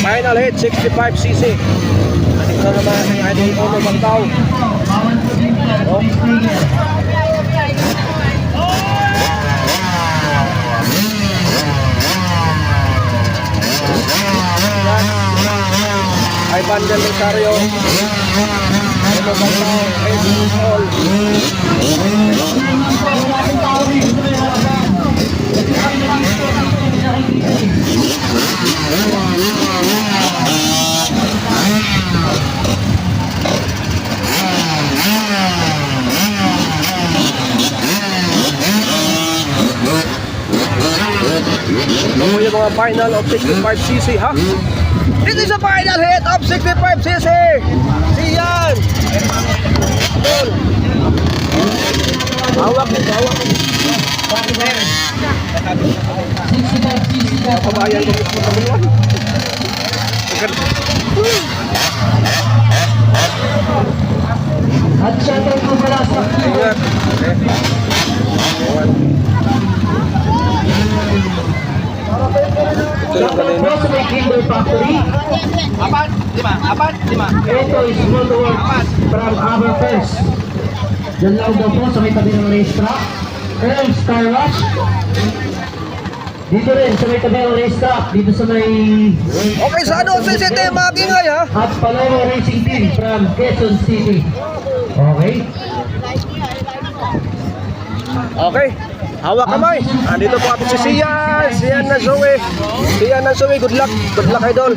Final hit, 65cc. Ito na naman ang Idol Ono Bantaw. Ay Bandel Rosario. Ono Bantaw, Idol All. Ito yung mga final of 65cc ha. Dito sa final hit of 65cc. Siyan. Hawak nito, hawak nito. Kabayan ko gusto naman. At syempre po pala sa Ingat. sa may Kinder Factory. Apat, lima. Ito is motorworks from Aberfest. Diyan lang daw po sa may tabi ng racetrack. Earl's Car Wash. Dito rin sa may tabi ng racetrack. Dito sa may... Okay, sa ano sa city magingay ha? At Palawa Racing Team from Quezon City. Okay. Okay. Hawak kamay. Andito po ato si Sian. Sian na Zoe. Sian na Zoe. Good luck. Good luck, idol.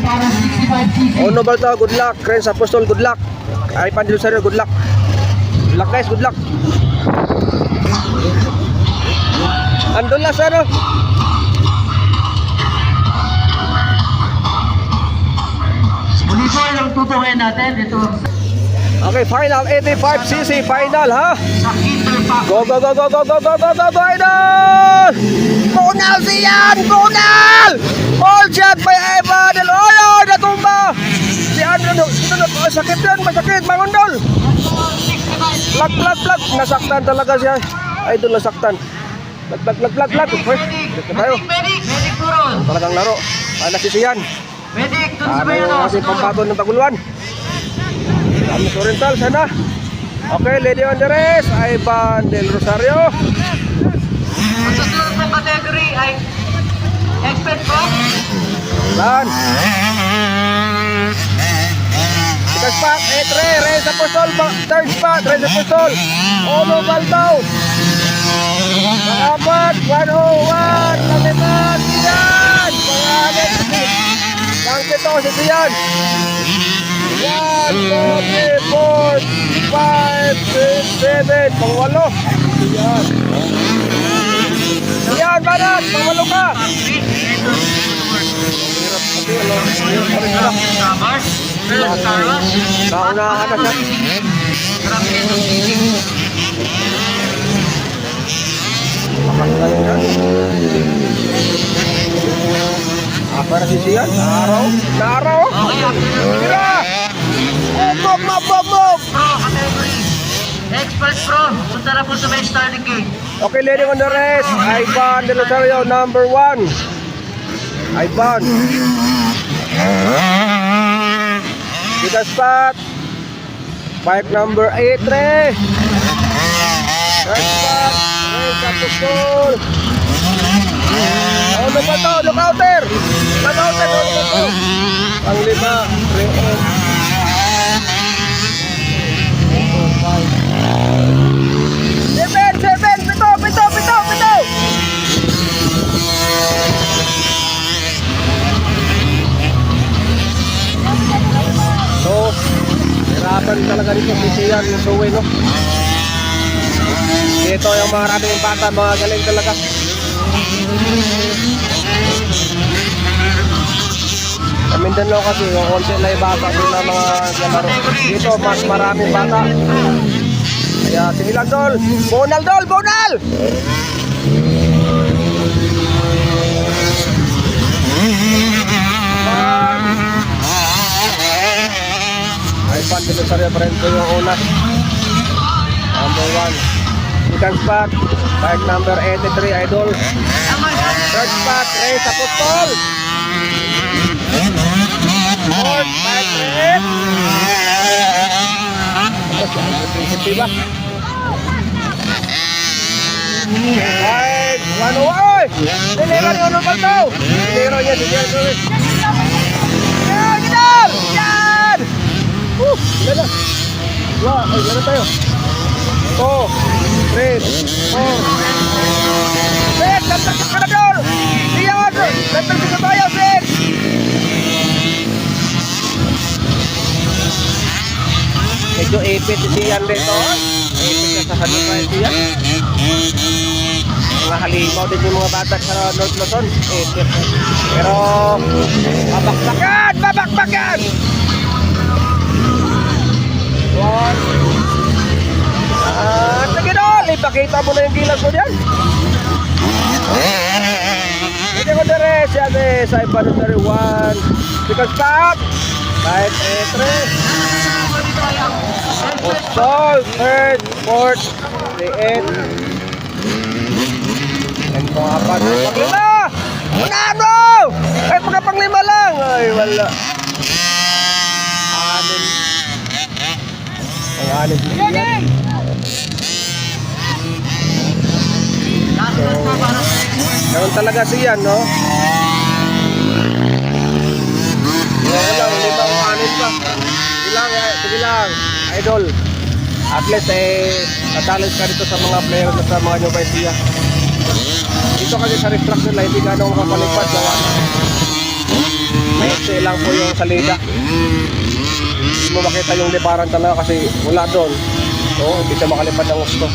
Ono Balta, good luck. Renz Apostol, good luck. Ay Bandel Rosario, good luck. Good luck guys, good luck. Andun lang sa ano? Muli po yung tutukin natin. Ito Okay, final 85cc. Final ha? sa Kinder Factory. Go, go, go, go, go, go, go, go, go, go, idol! Kunal siyan! Kunal! All shot by Bandel. Oh, natumba! Si Andrew, sakit yan, masakit, mangundol! Plug, plug, plug! Nasaktan talaga siya. Idol, nasaktan. Plug, plug, plug, plug, plug! Uy, dito tayo. Medic turon. Talagang laro. Para si Sian. Medic, turon sa Ano bayan yung ating pampaton ng Taguluan? Kami Oriental, sana. Okay, lady on the race, ay Bandel Rosario. Ang susunod na category ay expert pro. Dan. Second spot, Etre, Renz Apostol. Third spot, Renz Apostol. Ono Baltaw. Pang-apat, 101. Lamitan, Sian. Pang-apat, pang-pito si Sian. 1, 2, 3, 4, 5, 6, 7. Pang-walo. Sian. Sian, banat. Pang-walo ka. Naunahan na siya. Para si Sian, naaraw. Tira! Move! Pro category. Expert pro. Punta na po sa may starting gate. Okay, leading on the race, Ivan De Rosario, number 1. Ivan. Kita spot. Bike number 8, Re. Third spot, Renz Apostol. Oh, look out, look out there. Look out there, look out there. Pang-lima, Renz. 7, pito. So, hirapan talaga dito si Sian yung suwi, no? Dito yung mga maraming bata, mga galing talaga. Sa Mindanao kasi, yung konti na yung bata sila mga galaro. Dito, mas maraming bata. Kaya, sige lang, Dol! Bonal! Ay, Bandel Rosario pa rin po yung una. Number 1. Second spot, bike number 83, Idol. Third spot, Renz Apostol. Diba? Ay, ano oy? Nilira niyo ano ba ito? Nilira niya, sige, sige. Yan, gitar! Yan! Yan na. Ay, yan na tayo. 2, 3, 4. Sir, tantar sa kanador! Iyan! Tantar sa kabayo, sir! Medyo ipit si Ian dito. Ipit na sa Hanupay siya. Mga halimaw din yung mga bata sa North Luzon. Ipit. Pero, babakbakan! Babakbakan! One. Sige doon! Ipakita mo na yung gilas mo dyan. Hindi ko dire. Siya sa iba na dire. 1. Because stop. 5, 8, 3. Osol, third, fourth, 3, 8. And po, 4, 5. Unano! Kahit mga panglima lang. Ay, wala. 6. Ang 6 siya. Ganun talaga siya, no? Wala, lima o 6 pa. Sige lang, idol. At least natalo ka dito sa mga player na sa mga New Vicia. Dito kasi sa retract nila, hindi gano'ng makapalipad. May lang po yung salida. Hindi mo makita yung liparan talaga kasi wala doon. So, hindi siya makalipad ng gusto.